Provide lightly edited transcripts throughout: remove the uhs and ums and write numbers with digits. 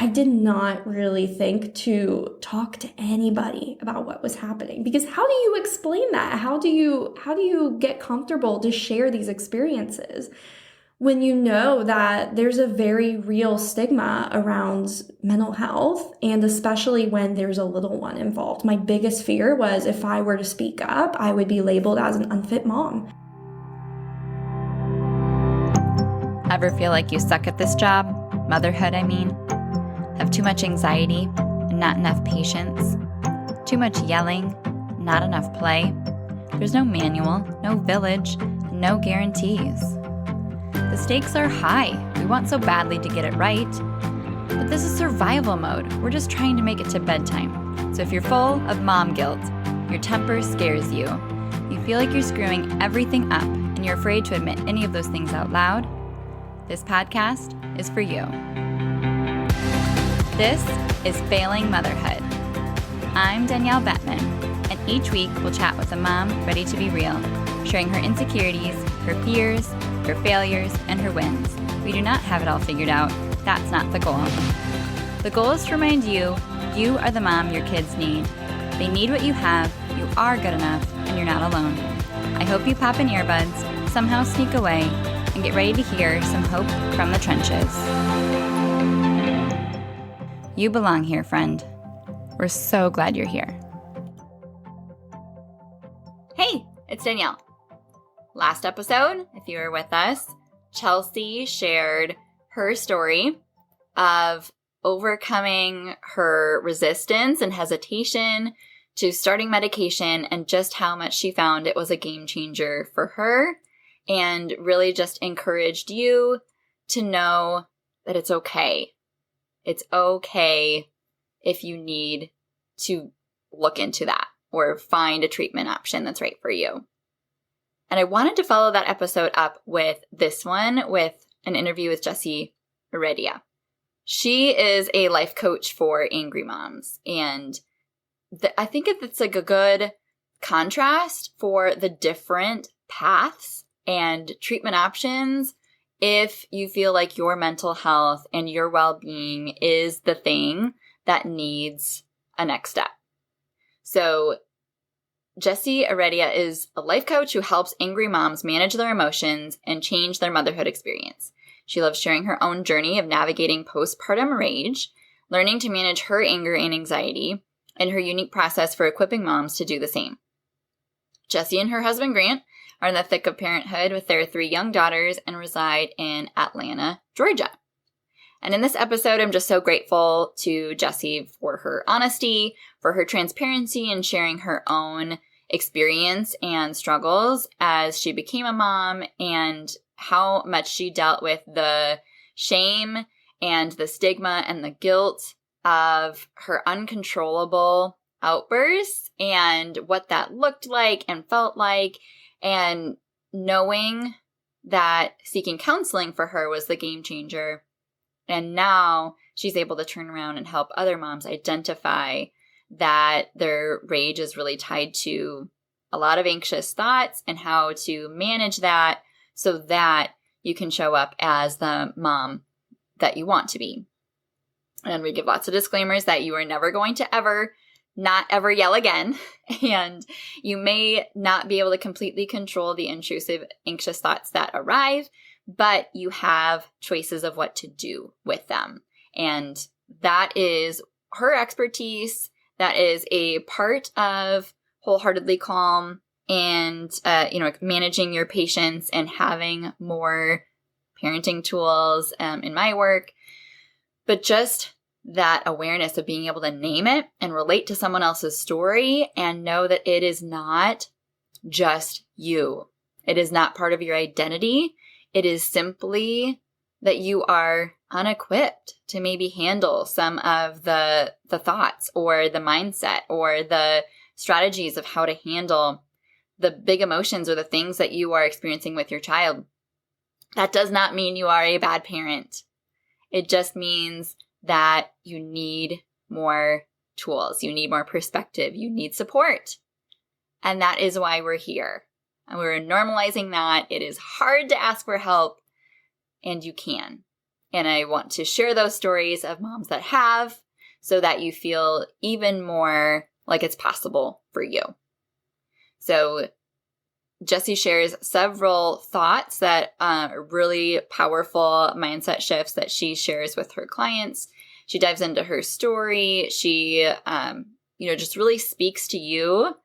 I did not really think to talk to anybody about what was happening, because how do you explain that? How do you get comfortable to share these experiences when you know that there's a very real stigma around mental health, and especially when there's a little one involved? My biggest fear was if I were to speak up, I would be labeled as an unfit mom. Ever feel like you suck at this job? Motherhood, I mean. Have too much anxiety and not enough patience? Too much yelling, not enough play? There's no manual, no village, no guarantees. The stakes are high. We want so badly to get it right. But this is survival mode. We're just trying to make it to bedtime. So if you're full of mom guilt, your temper scares you, you feel like you're screwing everything up, and you're afraid to admit any of those things out loud, this podcast is for you. This is Failing Motherhood. I'm Danielle Bettman, and each week we'll chat with a mom ready to be real, sharing her insecurities, her fears, her failures, and her wins. We do not have it all figured out. That's not the goal. The goal is to remind you, you are the mom your kids need. They need what you have, you are good enough, and you're not alone. I hope you pop in earbuds, somehow sneak away, and get ready to hear some hope from the trenches. You belong here, friend. We're so glad you're here. Hey, it's Danielle. Last episode, if you were with us, Chelsea shared her story of overcoming her resistance and hesitation to starting medication, and just how much she found it was a game changer for her, and really just encouraged you to know that it's okay. It's okay if you need to look into that or find a treatment option that's right for you. And I wanted to follow that episode up with this one, with an interview with Jessie Ereddia. She is a life coach for angry moms, and I think it's like a good contrast for the different paths and treatment options if you feel like your mental health and your well-being is the thing that needs a next step. So Jessie Ereddia is a life coach who helps angry moms manage their emotions and change their motherhood experience. She loves sharing her own journey of navigating postpartum rage, learning to manage her anger and anxiety, and her unique process for equipping moms to do the same. Jessie and her husband Grant are in the thick of parenthood with their 3 young daughters and reside in Atlanta, Georgia. And in this episode, I'm just so grateful to Jessie for her honesty, for her transparency, and sharing her own experience and struggles as she became a mom, and how much she dealt with the shame and the stigma and the guilt of her uncontrollable outbursts, and what that looked like and felt like, and knowing that seeking counseling for her was the game changer. And now she's able to turn around and help other moms identify that their rage is really tied to a lot of anxious thoughts, and how to manage that so that you can show up as the mom that you want to be. And we give lots of disclaimers that you are never going to not ever yell again. And you may not be able to completely control the intrusive, anxious thoughts that arrive, but you have choices of what to do with them. And that is her expertise. That is a part of Wholeheartedly Calm, and managing your patience and having more parenting tools in my work. But just that awareness of being able to name it and relate to someone else's story, and know that it is not just you. It is not part of your identity. It is simply that you are unequipped to maybe handle some of the thoughts or the mindset or the strategies of how to handle the big emotions or the things that you are experiencing with your child. That does not mean you are a bad parent. It just means that you need more tools. You need more perspective. You need support. And that is why we're here. And we're normalizing that. It is hard to ask for help, and you can. And I want to share those stories of moms that have so that you feel even more like it's possible for you. So Jessie shares several thoughts that are really powerful mindset shifts that she shares with her clients. She dives into her story. She, just really speaks to you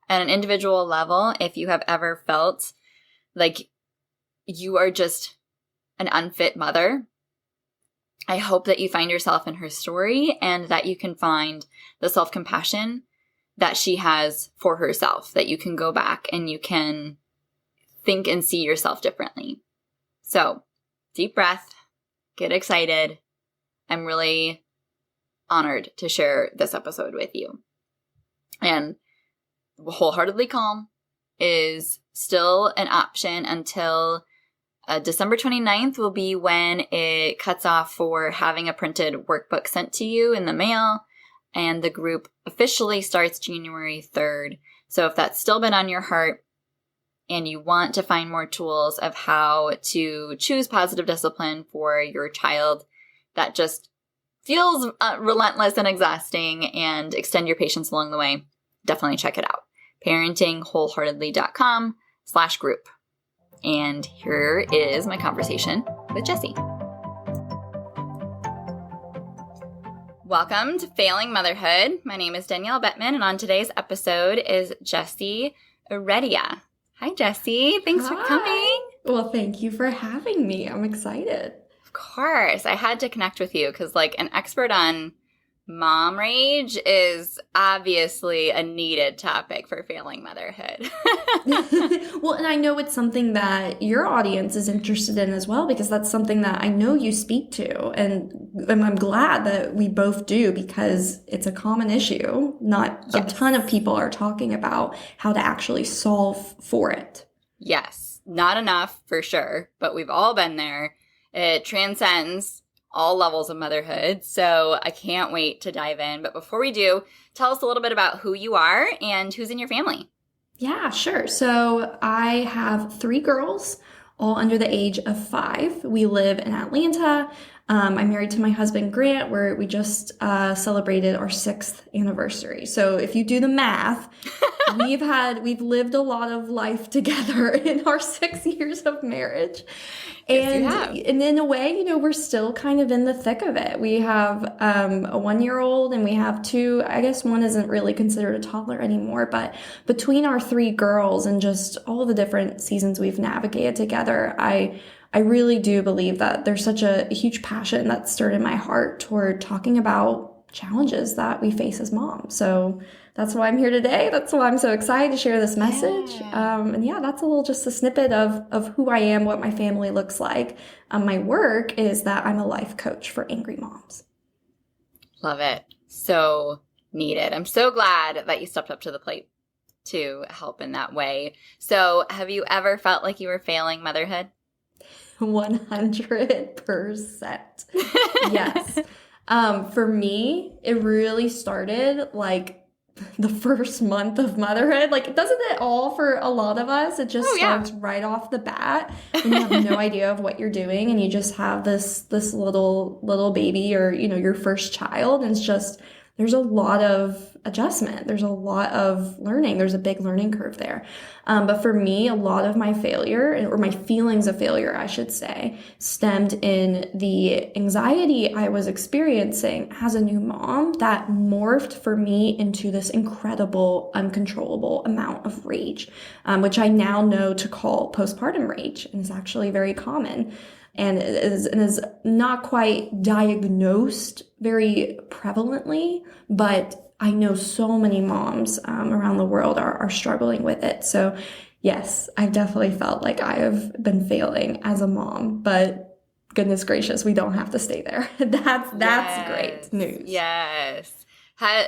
at an individual level. If you have ever felt like you are just an unfit mother, I hope that you find yourself in her story and that you can find the self-compassion that she has for herself, that you can go back and you can think and see yourself differently. So, deep breath, get excited. I'm really honored to share this episode with you. And Wholeheartedly Calm is still an option until December 29th will be when it cuts off for having a printed workbook sent to you in the mail. And the group officially starts January 3rd. So if that's still been on your heart and you want to find more tools of how to choose positive discipline for your child that just feels relentless and exhausting and extend your patience along the way, definitely check it out. parentingwholeheartedly.com/group. And here is my conversation with Jessie. Welcome to Failing Motherhood. My name is Danielle Bettman, and on today's episode is Jessie Ereddia. Hi, Jessie. Thanks for coming. Well, thank you for having me. I'm excited. Of course. I had to connect with you because, an expert on mom rage is obviously a needed topic for failing motherhood. Well, and I know it's something that your audience is interested in as well, because that's something that I know you speak to. And I'm glad that we both do, because it's a common issue. Not a ton of people are talking about how to actually solve for it. Yes, not enough for sure, but we've all been there. It transcends all levels of motherhood. So I can't wait to dive in. But before we do, tell us a little bit about who you are and who's in your family. Yeah, sure. So I have 3 girls, all under the age of 5. We live in Atlanta. I'm married to my husband, Grant, where we just celebrated our 6th anniversary. So if you do the math, we've lived a lot of life together in our 6 years of marriage. And in a way, we're still kind of in the thick of it. We have a 1-year-old and we have 2, I guess one isn't really considered a toddler anymore, but between our 3 girls and just all the different seasons we've navigated together, I really do believe that there's such a huge passion that's stirred in my heart toward talking about challenges that we face as moms. So that's why I'm here today. That's why I'm so excited to share this message. That's just a snippet of who I am, what my family looks like. My work is that I'm a life coach for angry moms. Love it. So needed. I'm so glad that you stepped up to the plate to help in that way. So have you ever felt like you were failing motherhood? 100%. Yes. For me, it really started the first month of motherhood. Doesn't it all for a lot of us? It just starts right off the bat when you have no idea of what you're doing and you just have this little baby or, your first child. And it's just, there's a lot of adjustment. There's a lot of learning. There's a big learning curve there. But for me, a lot of my failure, or my feelings of failure, I should say, stemmed in the anxiety I was experiencing as a new mom that morphed for me into this incredible, uncontrollable amount of rage, which I now know to call postpartum rage, and is actually very common. And is not quite diagnosed very prevalently, but I know so many moms around the world are struggling with it. So yes, I've definitely felt like I have been failing as a mom, but goodness gracious, we don't have to stay there. That's great news. Yes.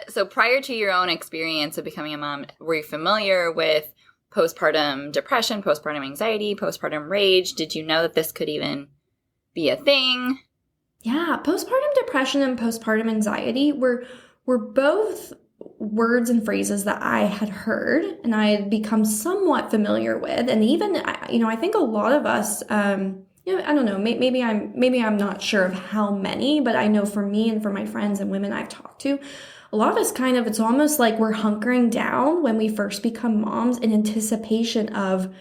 So prior to your own experience of becoming a mom, were you familiar with postpartum depression, postpartum anxiety, postpartum rage? Did you know that this could even be a thing? Yeah, postpartum depression and postpartum anxiety were both words and phrases that I had heard and I had become somewhat familiar with. And even, I think a lot of us I don't know. Maybe I'm not sure of how many, but I know for me and for my friends and women I've talked to, a lot of us it's almost like we're hunkering down when we first become moms in anticipation of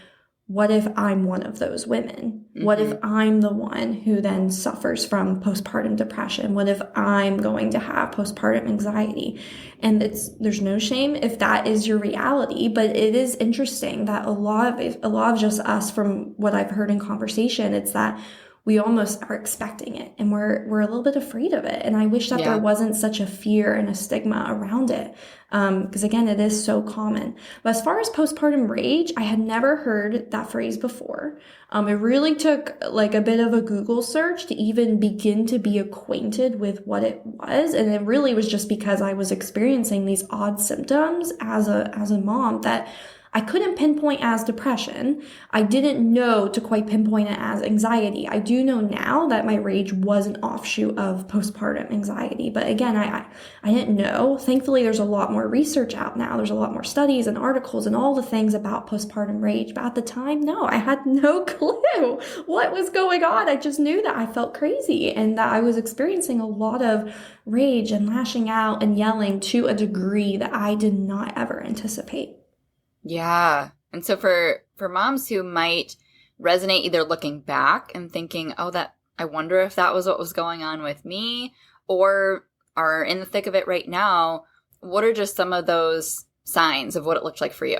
what if I'm one of those women? What if I'm the one who then suffers from postpartum depression? What if I'm going to have postpartum anxiety? And there's no shame if that is your reality, but it is interesting that a lot of just us, from what I've heard in conversation, it's that we almost are expecting it and we're a little bit afraid of it. And I wish that there wasn't such a fear and a stigma around it. Because again, it is so common. But as far as postpartum rage, I had never heard that phrase before. It really took like a bit of a Google search to even begin to be acquainted with what it was. And it really was just because I was experiencing these odd symptoms as a mom that I couldn't pinpoint as depression. I didn't know to quite pinpoint it as anxiety. I do know now that my rage was an offshoot of postpartum anxiety. But again, I didn't know. Thankfully, there's a lot more research out now. There's a lot more studies and articles and all the things about postpartum rage. But at the time, no, I had no clue what was going on. I just knew that I felt crazy and that I was experiencing a lot of rage and lashing out and yelling to a degree that I did not ever anticipate. Yeah. And so for moms who might resonate either looking back and thinking, oh, that I wonder if that was what was going on with me, or are in the thick of it right now, what are just some of those signs of what it looked like for you?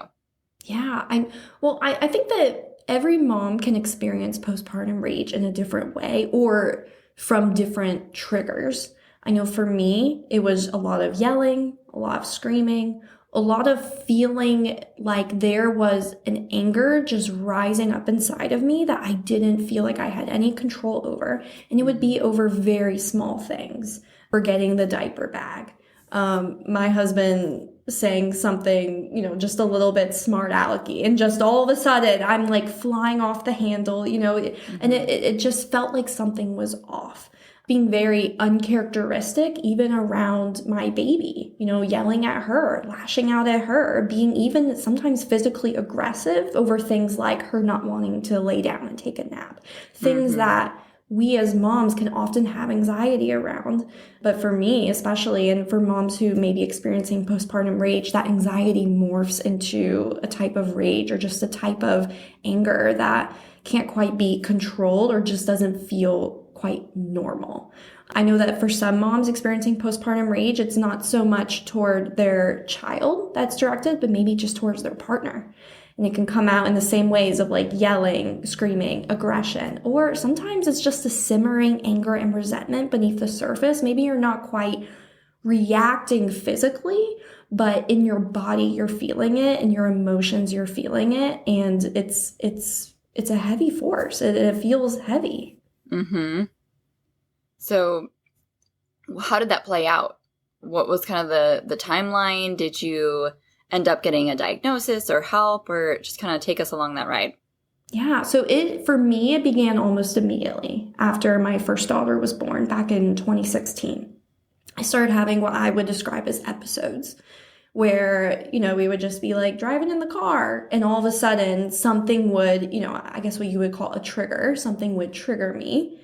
Yeah, I think that every mom can experience postpartum rage in a different way or from different triggers. I know for me, it was a lot of yelling, a lot of screaming, a lot of feeling like there was an anger just rising up inside of me that I didn't feel like I had any control over. And it would be over very small things. Forgetting the diaper bag. My husband saying something, just a little bit smart alecky, and just all of a sudden I'm like flying off the handle, and it just felt like something was off. Being very uncharacteristic even around my baby, yelling at her, lashing out at her, being even sometimes physically aggressive over things like her not wanting to lay down and take a nap. Things that we as moms can often have anxiety around. But for me, especially, and for moms who may be experiencing postpartum rage, that anxiety morphs into a type of rage or just a type of anger that can't quite be controlled or just doesn't feel quite normal. I know that for some moms experiencing postpartum rage, it's not so much toward their child that's directed, but maybe just towards their partner. And it can come out in the same ways of like yelling, screaming, aggression, or sometimes it's just a simmering anger and resentment beneath the surface. Maybe you're not quite reacting physically, but in your body, you're feeling it, in your emotions, you're feeling it. And it's a heavy force. It feels heavy. So how did that play out? What was kind of the timeline? Did you end up getting a diagnosis or help, or just kind of take us along that ride? Yeah, so for me, it began almost immediately after my first daughter was born back in 2016. I started having what I would describe as episodes where, we would just be like driving in the car and all of a sudden something would, I guess what you would call a trigger, something would trigger me.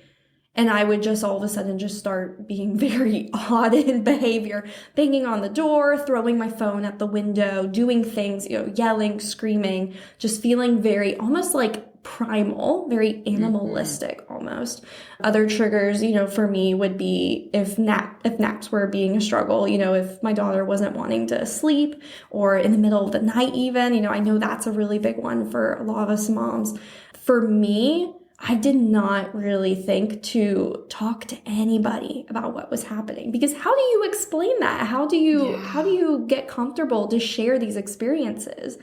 And I would just all of a sudden just start being very odd in behavior, banging on the door, throwing my phone at the window, doing things, yelling, screaming, just feeling very almost like primal, very animalistic almost. Other triggers, for me would be if naps were being a struggle, if my daughter wasn't wanting to sleep or in the middle of the night even, I know that's a really big one for a lot of us moms. For me, I did not really think to talk to anybody about what was happening, because how do you explain that? How do you get comfortable to share these experiences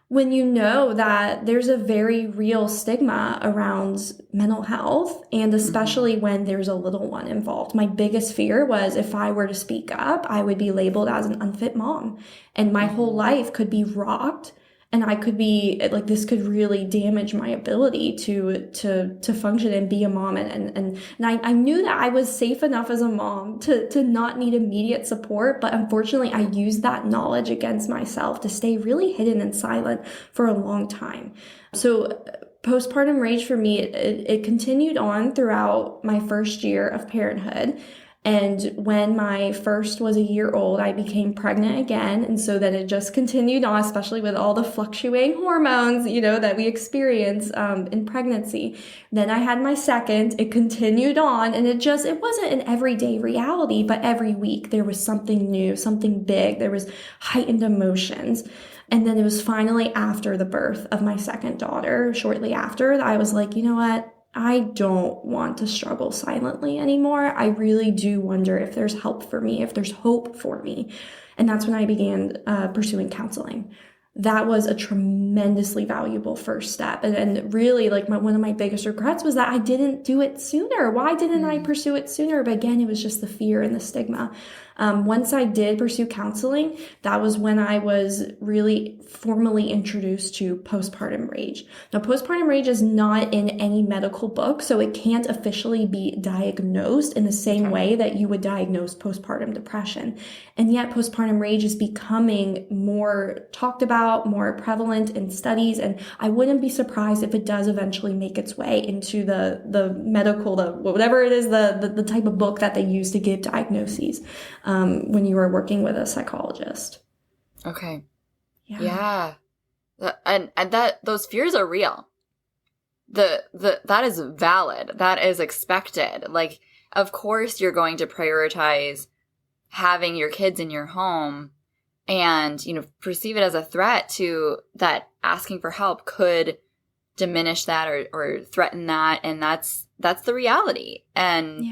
when you know that there's a very real stigma around mental health, and especially when there's a little one involved? My biggest fear was if I were to speak up, I would be labeled as an unfit mom, and my whole life could be rocked. And I could be like, this could really damage my ability to function and be a mom. And I knew that I was safe enough as a mom to not need immediate support. But unfortunately, I used that knowledge against myself to stay really hidden and silent for a long time. So postpartum rage for me, it continued on throughout my first year of parenthood. And when my first was a year old, I became pregnant again. And so then it just continued on, especially with all the fluctuating hormones, that we experience in pregnancy. Then I had my second, it continued on, and it wasn't an everyday reality, but every week there was something new, something big. There was heightened emotions. And then it was finally after the birth of my second daughter, shortly after, that I was like, you know what? I don't want to struggle silently anymore. I really do wonder if there's help for me, if there's hope for me. And that's when I began pursuing counseling. That was a tremendously valuable first step. And really, like, one of my biggest regrets was that I didn't do it sooner. Why didn't I pursue it sooner? But again, it was just the fear and the stigma. Once I did pursue counseling, that was when I was really formally introduced to postpartum rage. Now, postpartum rage is not in any medical book, so it can't officially be diagnosed in the same way that you would diagnose postpartum depression. And yet, postpartum rage is becoming more talked about, more prevalent in studies, and I wouldn't be surprised if it does eventually make its way into the medical, whatever it is, the type of book that they use to give diagnoses. When you were working with a psychologist. Okay. Yeah. And that those fears are real. That is valid. That is expected. Like, of course you're going to prioritize having your kids in your home and, perceive it as a threat to that asking for help could diminish that or threaten that. And that's the reality. And,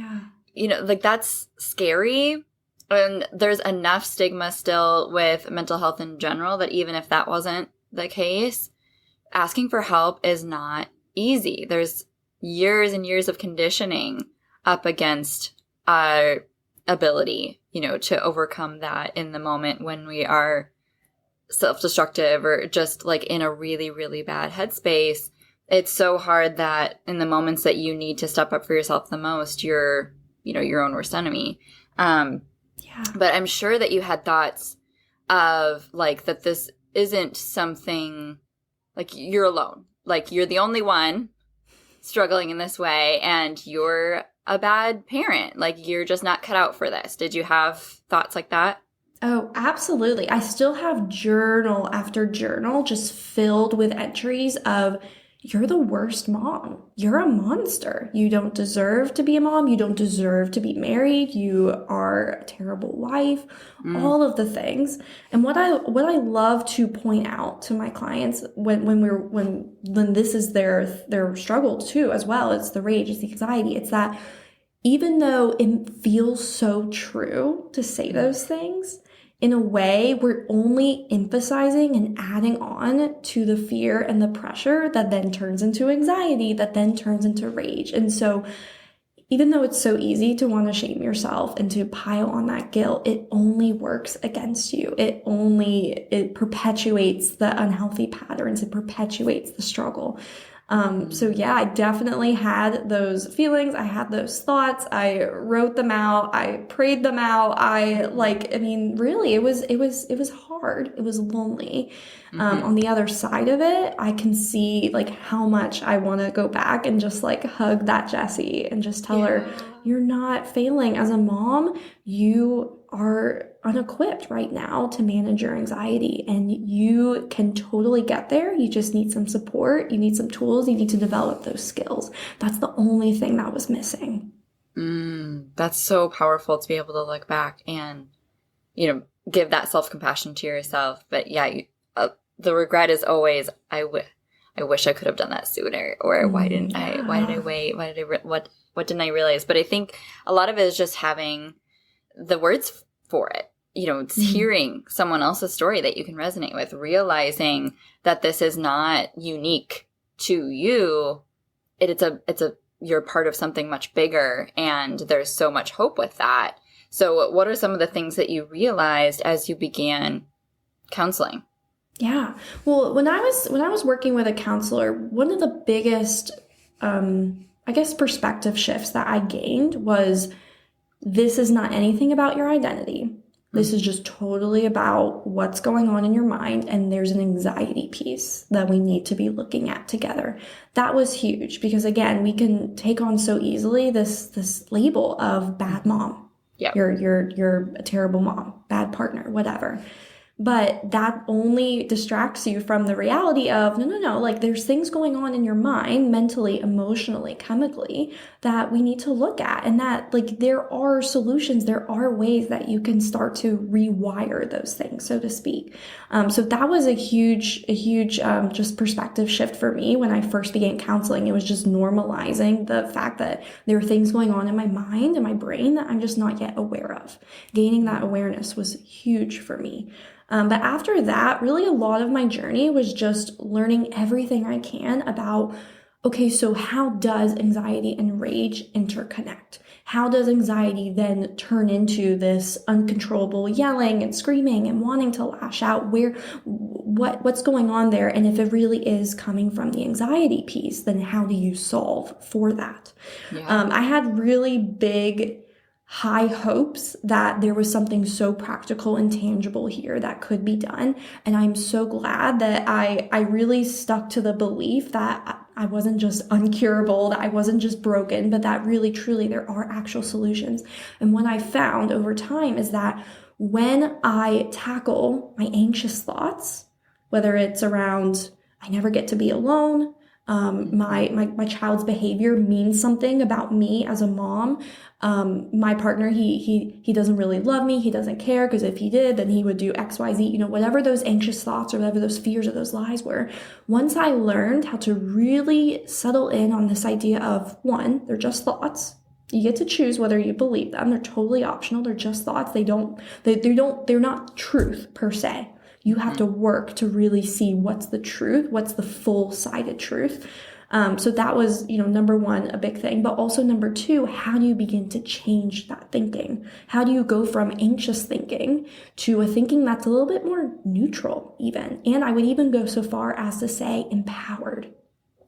that's scary. And there's enough stigma still with mental health in general that even if that wasn't the case, asking for help is not easy. There's years and years of conditioning up against our ability, to overcome that in the moment when we are self-destructive or just like in a really, really bad headspace. It's so hard that in the moments that you need to step up for yourself the most, you're, your own worst enemy. But I'm sure that you had thoughts of like that this isn't something like you're alone. Like you're the only one struggling in this way and you're a bad parent. Like you're just not cut out for this. Did you have thoughts like that? Oh, absolutely. I still have journal after journal just filled with entries of you're the worst mom. You're a monster. You don't deserve to be a mom. You don't deserve to be married. You are a terrible wife. All of the things. And what I love to point out to my clients when this is their struggle too as well, it's the rage, it's the anxiety, it's that even though it feels so true to say those things, in a way, we're only emphasizing and adding on to the fear and the pressure that then turns into anxiety, that then turns into rage. And so even though it's so easy to want to shame yourself and to pile on that guilt, it only works against you. It perpetuates the unhealthy patterns. It perpetuates the struggle. So yeah, I definitely had those feelings. I had those thoughts. I wrote them out. I prayed them out. Really, it was hard. It was lonely. On the other side of it, I can see like how much I want to go back and just like hug that Jessie and just tell her, you're not failing as a mom. You are unequipped right now to manage your anxiety and you can totally get there. You just need some support. You need some tools. You need to develop those skills. That's the only thing that was missing. That's so powerful to be able to look back and, give that self-compassion to yourself. But yeah, the regret is always, I wish I could have done that sooner, or why did I wait? What didn't I realize? But I think a lot of it is just having the words for it. It's hearing someone else's story that you can resonate with, realizing that this is not unique to you. You're part of something much bigger, and there's so much hope with that. So what are some of the things that you realized as you began counseling? Yeah. Well, when I was working with a counselor, one of the biggest, perspective shifts that I gained was this is not anything about your identity. This is just totally about what's going on in your mind, and there's an anxiety piece that we need to be looking at together. That was huge because, again, we can take on so easily this label of bad mom. Yep. You're a terrible mom, bad partner, whatever. But that only distracts you from the reality of, no, like there's things going on in your mind, mentally, emotionally, chemically, that we need to look at. And that like there are solutions, there are ways that you can start to rewire those things, so to speak. So that was a huge just perspective shift for me when I first began counseling. It was just normalizing the fact that there are things going on in my mind and my brain that I'm just not yet aware of. Gaining that awareness was huge for me. But after that, really a lot of my journey was just learning everything I can about, okay, so how does anxiety and rage interconnect? How does anxiety then turn into this uncontrollable yelling and screaming and wanting to lash out? What's going on there? And if it really is coming from the anxiety piece, then how do you solve for that? Yeah. I had really big high hopes that there was something so practical and tangible here that could be done. And I'm so glad that I really stuck to the belief that I wasn't just uncurable, that I wasn't just broken, but that really, truly there are actual solutions. And what I found over time is that when I tackle my anxious thoughts, whether it's around, I never get to be alone, my child's behavior means something about me as a mom. My partner, he doesn't really love me. He doesn't care because if he did, then he would do X, Y, Z, whatever those anxious thoughts or whatever those fears or those lies were. Once I learned how to really settle in on this idea of, one, they're just thoughts. You get to choose whether you believe them. They're totally optional. They're just thoughts. They're not truth per se. You have to work to really see what's the truth, what's the full-sided truth. So that was, number one, a big thing. But also number two, how do you begin to change that thinking? How do you go from anxious thinking to a thinking that's a little bit more neutral even? And I would even go so far as to say empowered.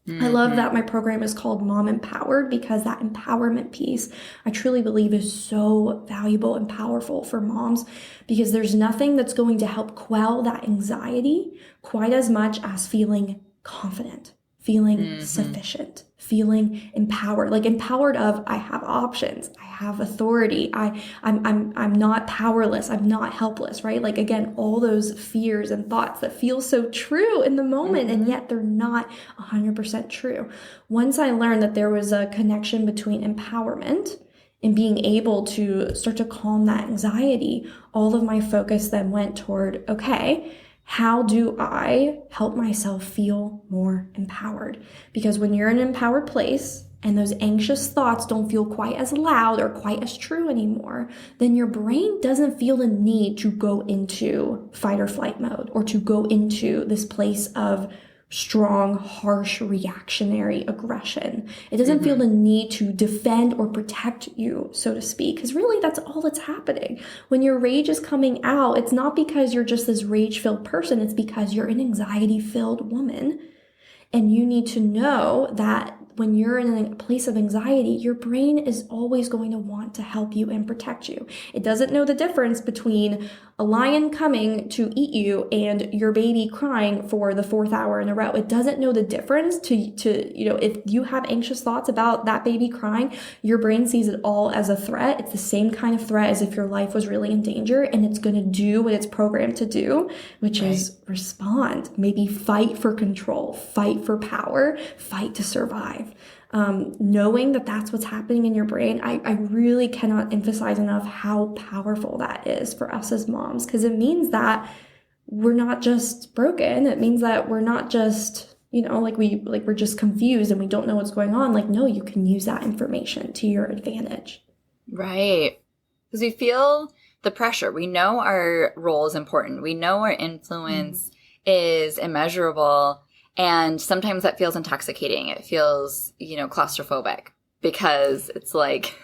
I love that my program is called Mom Empowered because that empowerment piece, I truly believe is so valuable and powerful for moms because there's nothing that's going to help quell that anxiety quite as much as feeling confident, feeling sufficient, feeling empowered, like empowered of I have options, I have authority, I'm not powerless, I'm not helpless, right? Like again, all those fears and thoughts that feel so true in the moment and yet they're not 100% true. Once I learned that there was a connection between empowerment and being able to start to calm that anxiety, all of my focus then went toward, okay, how do I help myself feel more empowered? Because when you're in an empowered place and those anxious thoughts don't feel quite as loud or quite as true anymore, then your brain doesn't feel the need to go into fight or flight mode or to go into this place of strong, harsh, reactionary aggression. It doesn't feel the need to defend or protect you, so to speak, because really that's all that's happening. When your rage is coming out, it's not because you're just this rage-filled person, it's because you're an anxiety-filled woman. And you need to know that when you're in a place of anxiety, your brain is always going to want to help you and protect you. It doesn't know the difference between a lion coming to eat you and your baby crying for the 4th hour in a row. It doesn't know the difference to if you have anxious thoughts about that baby crying, your brain sees it all as a threat. It's the same kind of threat as if your life was really in danger, and it's going to do what it's programmed to do, which is respond, maybe fight for control, fight for power, fight to survive. Knowing that that's what's happening in your brain, I really cannot emphasize enough how powerful that is for us as moms, because it means that we're not just broken. It means that we're not just, we're just confused and we don't know what's going on. Like, no, you can use that information to your advantage. Right. Because we feel the pressure. We know our role is important. We know our influence is immeasurable. And sometimes that feels intoxicating. It feels, claustrophobic because it's like,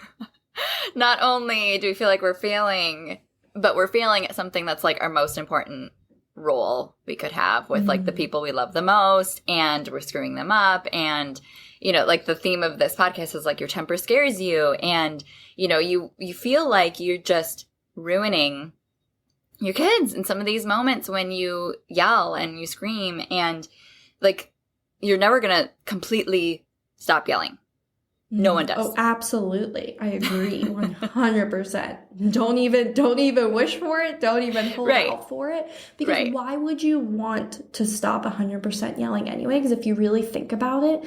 not only do we feel like we're failing, but we're failing at something that's like our most important role we could have with like the people we love the most, and we're screwing them up. And, like the theme of this podcast is like your temper scares you, and, you feel like you're just ruining your kids in some of these moments when you yell and you scream, and like, you're never going to completely stop yelling. No one does. Oh, absolutely. I agree 100%. Don't even wish for it. Don't even hold out for it. Because why would you want to stop 100% yelling anyway? Because if you really think about it,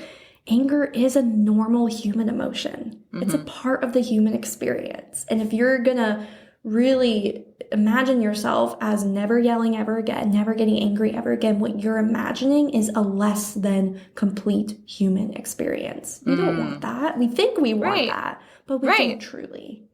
anger is a normal human emotion. It's a part of the human experience. And if you're going to really imagine yourself as never yelling ever again, never getting angry ever again, what you're imagining is a less than complete human experience. We don't want that. We think we want that, but we don't truly.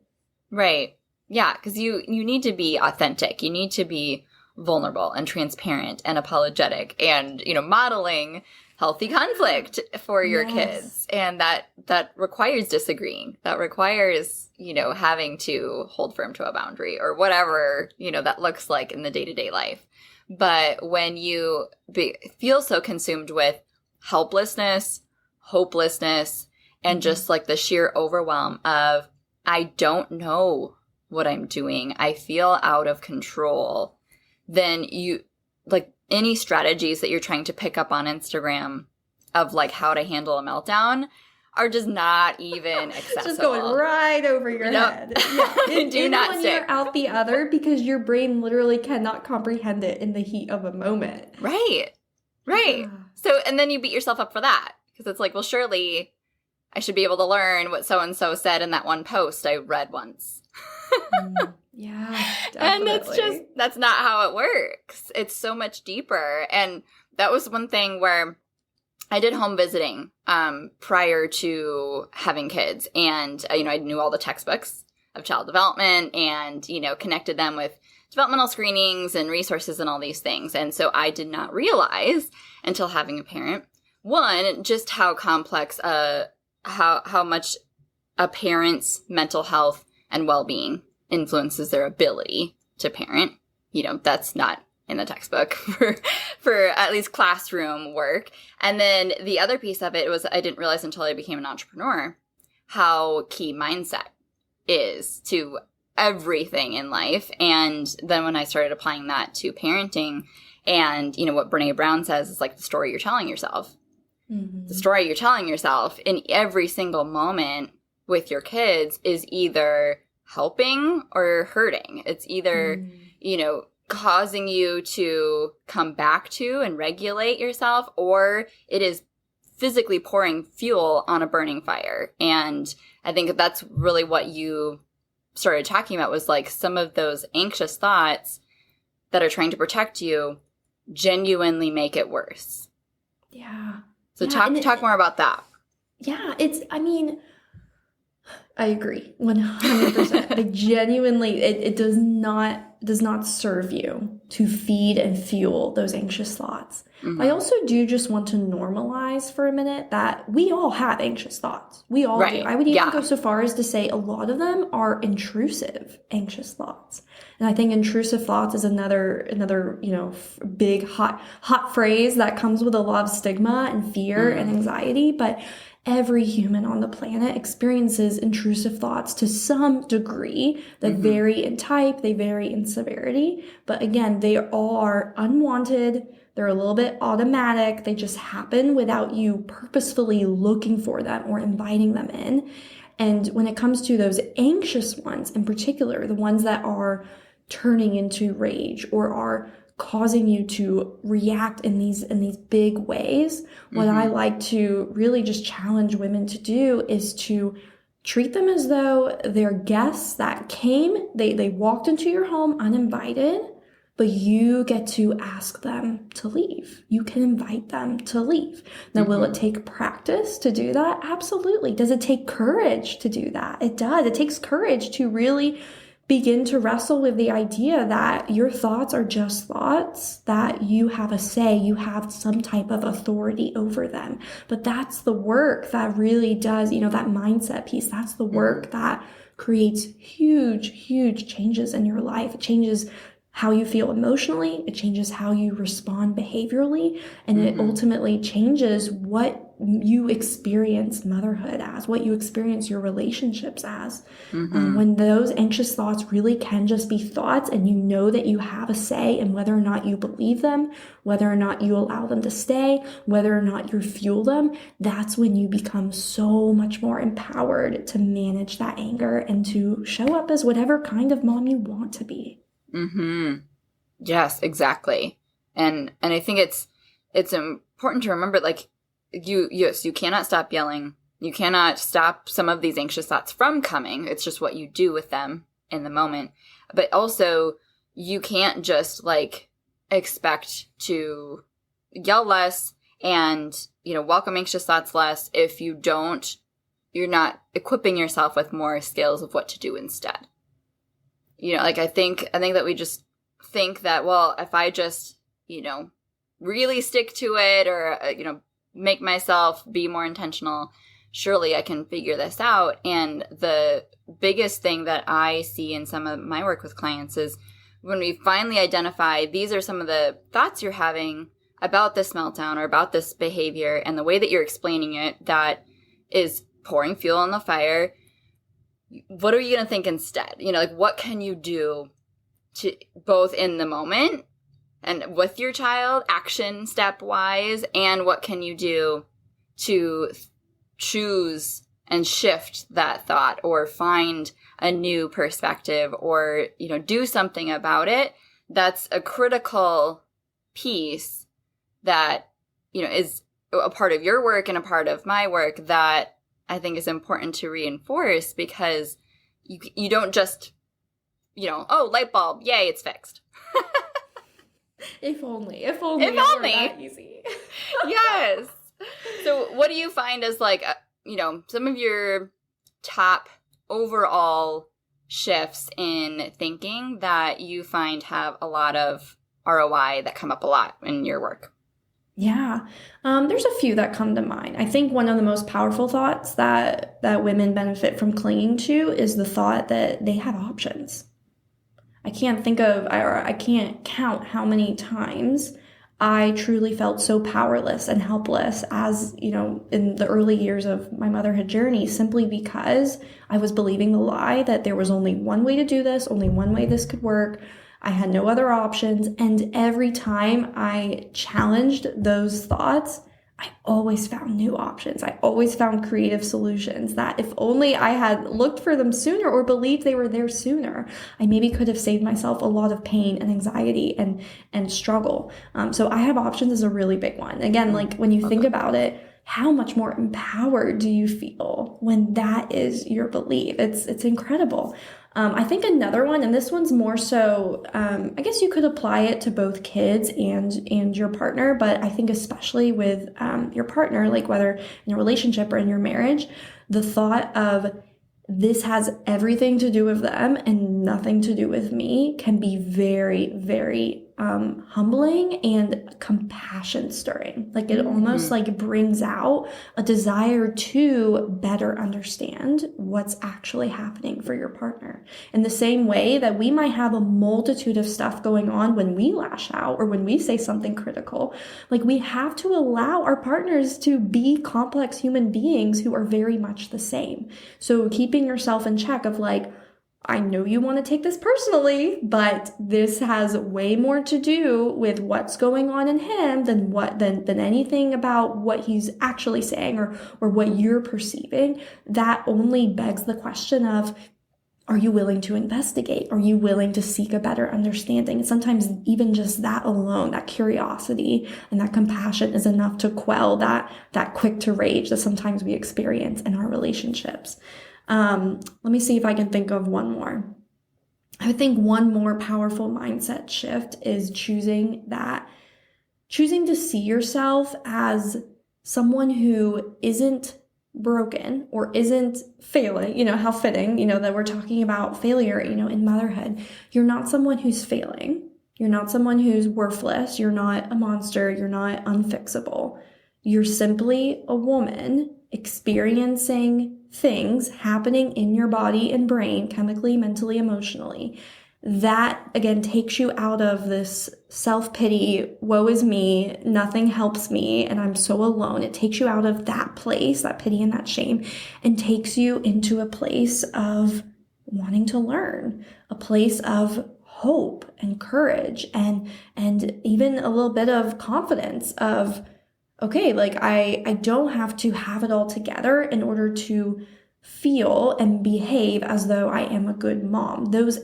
Right. Yeah, because you need to be authentic. You need to be vulnerable and transparent and apologetic and, modeling healthy conflict for your kids. And that requires disagreeing. That requires, having to hold firm to a boundary or whatever, that looks like in the day-to-day life. But when you feel so consumed with helplessness, hopelessness, and just like the sheer overwhelm of, I don't know what I'm doing, I feel out of control, then you, like, any strategies that you're trying to pick up on Instagram of like how to handle a meltdown are just not even accessible. Just going right over your head. Yeah. Do not when stick. You're out the other because your brain literally cannot comprehend it in the heat of a moment. Right. Yeah. So, and then you beat yourself up for that because it's like, well, surely I should be able to learn what so-and-so said in that one post I read once. Yeah, definitely. And that's not how it works. It's so much deeper. And that was one thing where I did home visiting prior to having kids. And, I knew all the textbooks of child development and, connected them with developmental screenings and resources and all these things. And so I did not realize until having a parent, one, just how complex, how much a parent's mental health and well-being influences their ability to parent. That's not in the textbook for at least classroom work. And then the other piece of it was I didn't realize until I became an entrepreneur how key mindset is to everything in life. And then when I started applying that to parenting and, what Brene Brown says is like the story you're telling yourself. The story you're telling yourself in every single moment with your kids is either helping or hurting. It's either, causing you to come back to and regulate yourself, or it is physically pouring fuel on a burning fire. And I think that's really what you started talking about was like some of those anxious thoughts that are trying to protect you genuinely make it worse. Yeah. So talk more about that. Yeah, I agree 100%. Like genuinely, it does not serve you to feed and fuel those anxious thoughts. I also do just want to normalize for a minute that we all have anxious thoughts. We all do. I would even go so far as to say a lot of them are intrusive anxious thoughts. And I think intrusive thoughts is another big hot phrase that comes with a lot of stigma and fear and anxiety, but every human on the planet experiences intrusive thoughts to some degree that vary in type, they vary in severity. But again, they all are unwanted. They're a little bit automatic. They just happen without you purposefully looking for them or inviting them in. And when it comes to those anxious ones in particular, the ones that are turning into rage or are causing you to react in these big ways, what I like to really just challenge women to do is to treat them as though they're guests that came, they walked into your home uninvited, but you get to ask them to leave. You can invite them to leave. Now, will it take practice to do that? Absolutely. Does it take courage to do that? It does. It takes courage to really begin to wrestle with the idea that your thoughts are just thoughts, that you have a say, you have some type of authority over them. But that's the work that really does, that mindset piece, that's the work that creates huge, huge changes in your life. It changes how you feel emotionally, it changes how you respond behaviorally, and it ultimately changes what you experience motherhood as, what you experience your relationships as. When those anxious thoughts really can just be thoughts, and you know that you have a say in whether or not you believe them, whether or not you allow them to stay, whether or not you fuel them, that's when you become so much more empowered to manage that anger and to show up as whatever kind of mom you want to be. Yes, exactly. And I think it's important to remember, like, you cannot stop yelling. You cannot stop some of these anxious thoughts from coming. It's just what you do with them in the moment. But also, you can't just like expect to yell less and, welcome anxious thoughts less if you're not equipping yourself with more skills of what to do instead. I think that we just think that, well, if I just, really stick to it, or, make myself be more intentional, surely I can figure this out. And the biggest thing that I see in some of my work with clients is when we finally identify these are some of the thoughts you're having about this meltdown or about this behavior, and the way that you're explaining it that is pouring fuel on the fire, what are you going to think instead? What can you do to both in the moment and with your child, action step wise, and what can you do to choose and shift that thought, or find a new perspective, or, do something about it? That's a critical piece that, is a part of your work and a part of my work that I think is important to reinforce, because you don't just, oh, light bulb, yay, it's fixed. If only it were that easy. Yes. So what do you find as some of your top overall shifts in thinking that you find have a lot of ROI that come up a lot in your work? Yeah. There's a few that come to mind. I think one of the most powerful thoughts that women benefit from clinging to is the thought that they have options. I can't count how many times I truly felt so powerless and helpless as, in the early years of my motherhood journey, simply because I was believing the lie that there was only one way to do this, only one way this could work. I had no other options. And every time I challenged those thoughts, I always found new options. I always found creative solutions that if only I had looked for them sooner or believed they were there sooner, I maybe could have saved myself a lot of pain and anxiety and struggle. So I have options is a really big one. Again, like when you think about it, how much more empowered do you feel when that is your belief? It's incredible. I think another one, and this one's more so, I guess you could apply it to both kids and your partner, but I think especially with your partner, like whether in a relationship or in your marriage, the thought of this has everything to do with them and nothing to do with me can be very, very humbling and compassion stirring. Like it almost like brings out a desire to better understand what's actually happening for your partner. In the same way that we might have a multitude of stuff going on when we lash out or when we say something critical, like we have to allow our partners to be complex human beings who are very much the same. So keeping yourself in check of like, I know you want to take this personally, but this has way more to do with what's going on in him than anything about what he's actually saying or what you're perceiving. That only begs the question of, are you willing to investigate? Are you willing to seek a better understanding? And sometimes even just that alone, that curiosity and that compassion is enough to quell that quick to rage that sometimes we experience in our relationships. Let me see if I can think of one more. I would think one more powerful mindset shift is choosing to see yourself as someone who isn't broken or isn't failing. How fitting, that we're talking about failure, in motherhood. You're not someone who's failing. You're not someone who's worthless. You're not a monster. You're not unfixable. You're simply a woman experiencing things happening in your body and brain, chemically, mentally, emotionally, that again takes you out of this self-pity, woe is me, nothing helps me, and I'm so alone. It takes you out of that place, that pity and that shame, and takes you into a place of wanting to learn, a place of hope and courage and even a little bit of confidence of, okay, like I don't have to have it all together in order to feel and behave as though I am a good mom. Those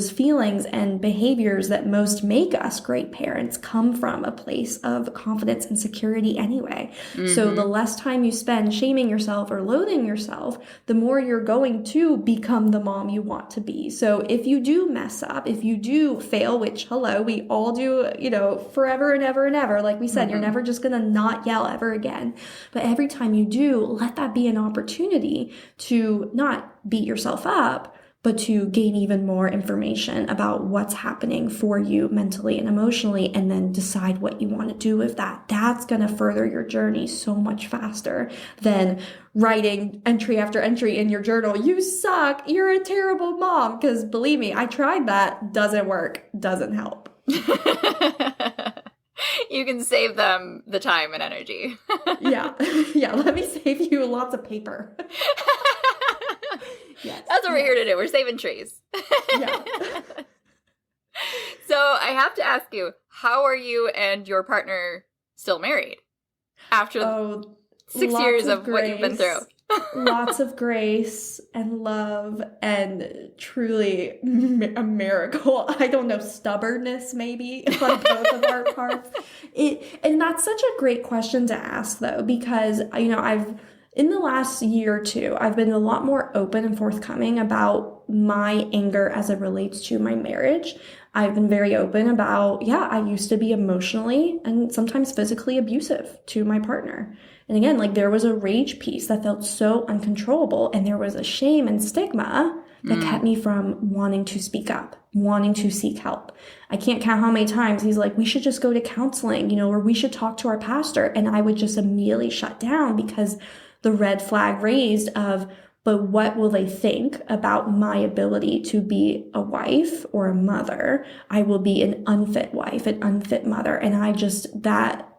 feelings and behaviors that most make us great parents come from a place of confidence and security anyway. So the less time you spend shaming yourself or loathing yourself, the more you're going to become the mom you want to be. So if you do mess up, if you do fail, which hello, we all do, forever and ever and ever, like we said, you're never just going to not yell ever again. But every time you do, let that be an opportunity to not beat yourself up, but to gain even more information about what's happening for you mentally and emotionally, and then decide what you want to do with that. That's going to further your journey so much faster than writing entry after entry in your journal. You suck. You're a terrible mom. Because believe me, I tried that. Doesn't work. Doesn't help. You can save them the time and energy. Yeah. Let me save you lots of paper. Yes. That's what we're here to do. We're saving trees. Yeah. So I have to ask you, how are you and your partner still married after 6 years of what you've been through? Lots of grace and love and truly a miracle. I don't know, stubbornness maybe on both of our parts. And that's such a great question to ask though, because in the last year or two, I've been a lot more open and forthcoming about my anger as it relates to my marriage. I've been very open about, I used to be emotionally and sometimes physically abusive to my partner. And again, like there was a rage piece that felt so uncontrollable, and there was a shame and stigma that kept me from wanting to speak up, wanting to seek help. I can't count how many times he's like, we should just go to counseling, or we should talk to our pastor. And I would just immediately shut down because the red flag raised of, but what will they think about my ability to be a wife or a mother? I will be an unfit wife, an unfit mother. And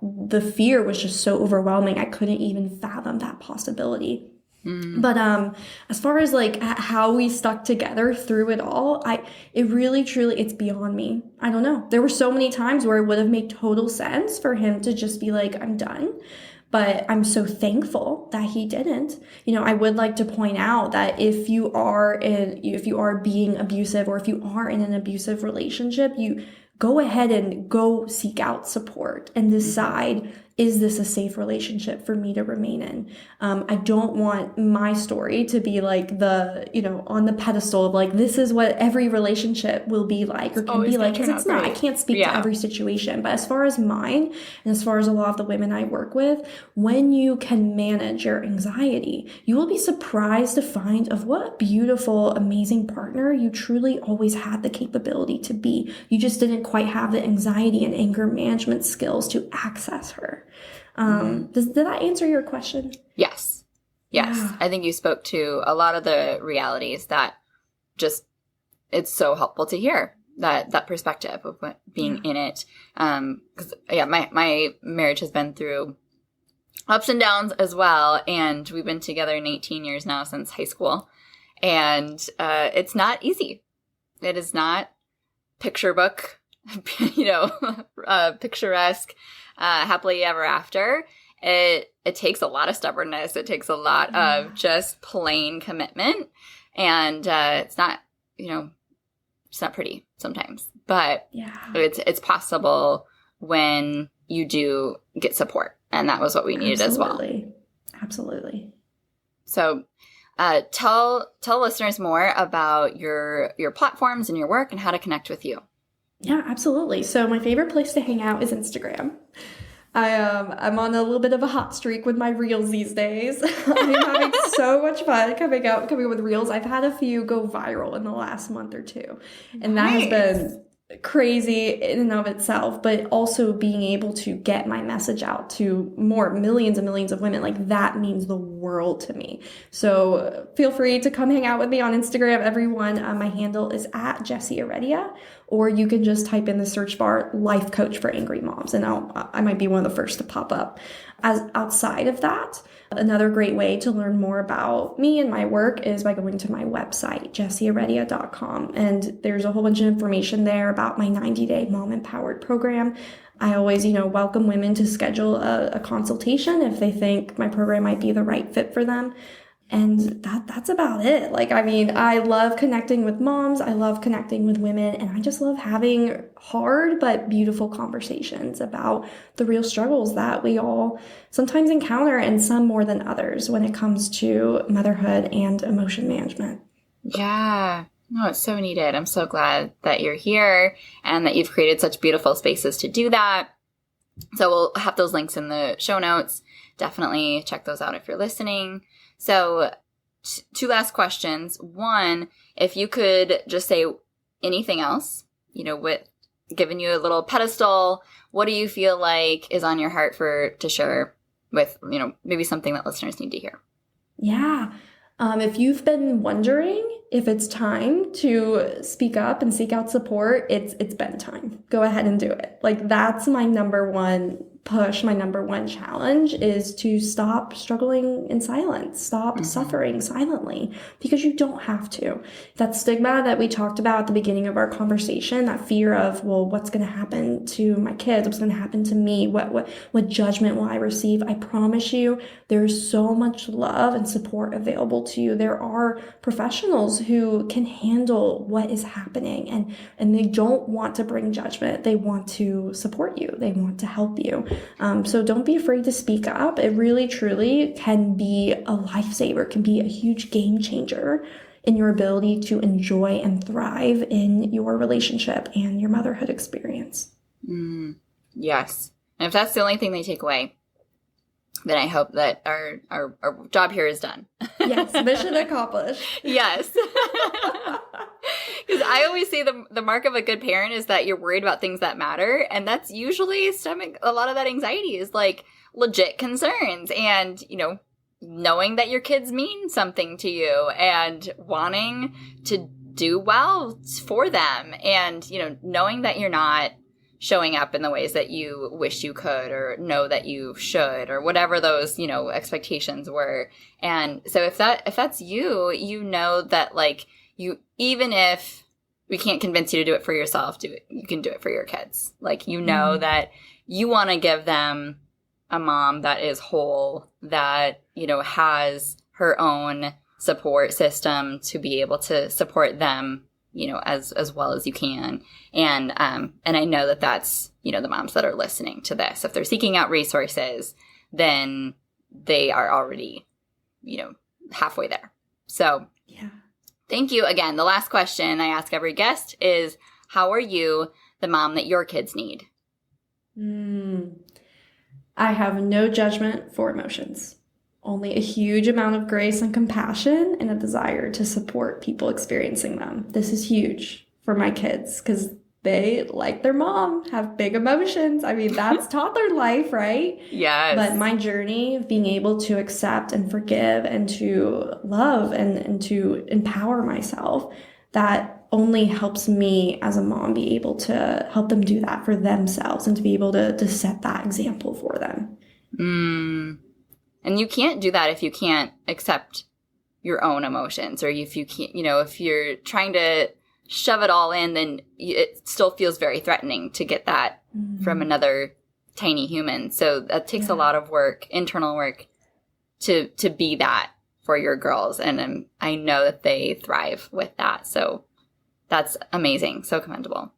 the fear was just so overwhelming. I couldn't even fathom that possibility. But as far as like how we stuck together through it all, it really, truly, it's beyond me. I don't know. There were so many times where it would have made total sense for him to just be like, I'm done. But I'm so thankful that he didn't. I would like to point out that if you are being abusive, or if you are in an abusive relationship, you go ahead and go seek out support and decide, is this a safe relationship for me to remain in? I don't want my story to be like on the pedestal of like, this is what every relationship will be like or can be like, because it's not. I can't speak to every situation. But as far as mine, and as far as a lot of the women I work with, when you can manage your anxiety, you will be surprised to find of what a beautiful, amazing partner you truly always had the capability to be. You just didn't quite have the anxiety and anger management skills to access her. Did that answer your question? Yes. Yeah. I think you spoke to a lot of the realities that just, it's so helpful to hear that perspective of being in it. Cause my marriage has been through ups and downs as well. And we've been together in 18 years now, since high school. And, it's not easy. It is not picture book, picturesque, happily ever after. It takes a lot of stubbornness. It takes a lot of just plain commitment, and it's not pretty sometimes, but it's possible when you do get support, and that was what we needed as well. Absolutely. So, tell listeners more about your platforms and your work and how to connect with you. Yeah, absolutely. So my favorite place to hang out is Instagram. I'm on a little bit of a hot streak with my reels these days. I'm having so much fun coming up with reels. I've had a few go viral in the last month or two. And that has been crazy in and of itself, but also being able to get my message out to more millions and millions of women, like that means the world to me. So feel free to come hang out with me on Instagram, everyone. My handle is at Jessie Ereddia, or you can just type in the search bar life coach for angry moms, and I might be one of the first to pop up. As outside of that, another great way to learn more about me and my work is by going to my website, jessieereddia.com. And there's a whole bunch of information there about my 90-day Mom Empowered program. I always, welcome women to schedule a consultation if they think my program might be the right fit for them. And that's about it. I love connecting with moms. I love connecting with women. And I just love having hard but beautiful conversations about the real struggles that we all sometimes encounter, and some more than others, when it comes to motherhood and emotion management. Yeah. No, it's so needed. I'm so glad that you're here and that you've created such beautiful spaces to do that. So we'll have those links in the show notes. Definitely check those out if you're listening. So two last questions. One, if you could just say anything else, with giving you a little pedestal, what do you feel like is on your heart to share with, maybe something that listeners need to hear? Yeah. If you've been wondering if it's time to speak up and seek out support, it's been time. Go ahead and do it. That's my number one push. My number one challenge is to stop struggling in silence, stop suffering silently, because you don't have to. That stigma that we talked about at the beginning of our conversation, that fear of, well, what's going to happen to my kids? What's going to happen to me? What judgment will I receive? I promise you, there's so much love and support available to you. There are professionals who can handle what is happening, and they don't want to bring judgment. They want to support you. They want to help you. So don't be afraid to speak up. It really, truly can be a lifesaver, can be a huge game changer in your ability to enjoy and thrive in your relationship and your motherhood experience. Yes. And if that's the only thing they take away, then I hope that our job here is done. Yes, mission accomplished. Yes. Because I always say the mark of a good parent is that you're worried about things that matter. And that's usually a lot of that anxiety is legit concerns. And, knowing that your kids mean something to you and wanting to do well for them. And, knowing that you're not showing up in the ways that you wish you could or know that you should, or whatever those, expectations were. And so if that's you, that you, even if we can't convince you to do it for yourself, you can do it for your kids. That you want to give them a mom that is whole, that, has her own support system to be able to support them, as well as you can. And I know that that's, the moms that are listening to this, if they're seeking out resources, then they are already, halfway there. So yeah. Thank you again. The last question I ask every guest is, how are you the mom that your kids need? I have no judgment for emotions. Only a huge amount of grace and compassion, and a desire to support people experiencing them. This is huge for my kids because they, like their mom, have big emotions. That's toddler life, right? Yes. But my journey of being able to accept and forgive and to love and to empower myself, that only helps me as a mom be able to help them do that for themselves and to be able to set that example for them. And you can't do that if you can't accept your own emotions, or if you can't, if you're trying to shove it all in, then it still feels very threatening to get that from another tiny human. So that takes a lot of work, internal work, to be that for your girls. And I know that they thrive with that. So that's amazing. So commendable.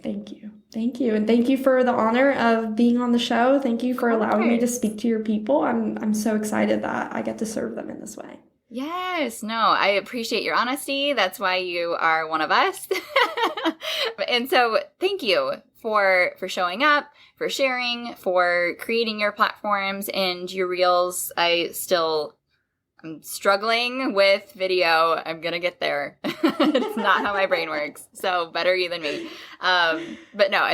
Thank you. Thank you. And thank you for the honor of being on the show. Thank you for allowing me to speak to your people. I'm so excited that I get to serve them in this way. Yes. No, I appreciate your honesty. That's why you are one of us. And so thank you for showing up, for sharing, for creating your platforms and your reels. I still I'm struggling with video. I'm going to get there. It's not how my brain works. So better you than me. But no,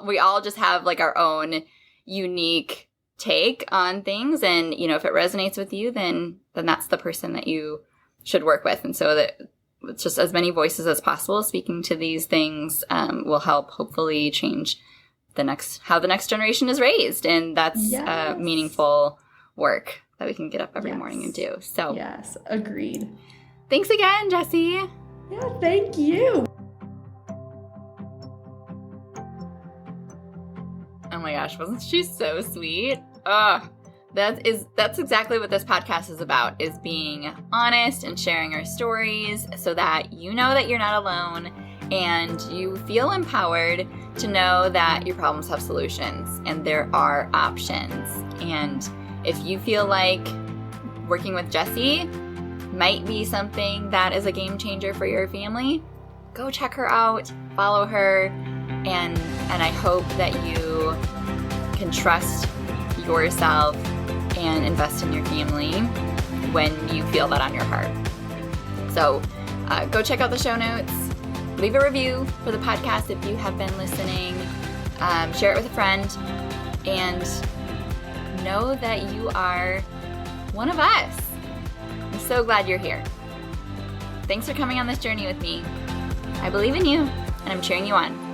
we all just have like our own unique take on things. And, if it resonates with you, then that's the person that you should work with. And so that it's just as many voices as possible speaking to these things will help hopefully change how the next generation is raised. And that's meaningful work that we can get up every morning and do. So yes, agreed. Thanks again, Jessie. Yeah, thank you. Oh my gosh, wasn't she so sweet? That's exactly what this podcast is about, is being honest and sharing our stories so that you know that you're not alone and you feel empowered to know that your problems have solutions and there are options. And if you feel like working with Jessie might be something that is a game changer for your family, go check her out, follow her, and I hope that you can trust yourself and invest in your family when you feel that on your heart. So go check out the show notes. Leave a review for the podcast if you have been listening. Share it with a friend. And know that you are one of us. I'm so glad you're here. Thanks for coming on this journey with me. I believe in you, and I'm cheering you on.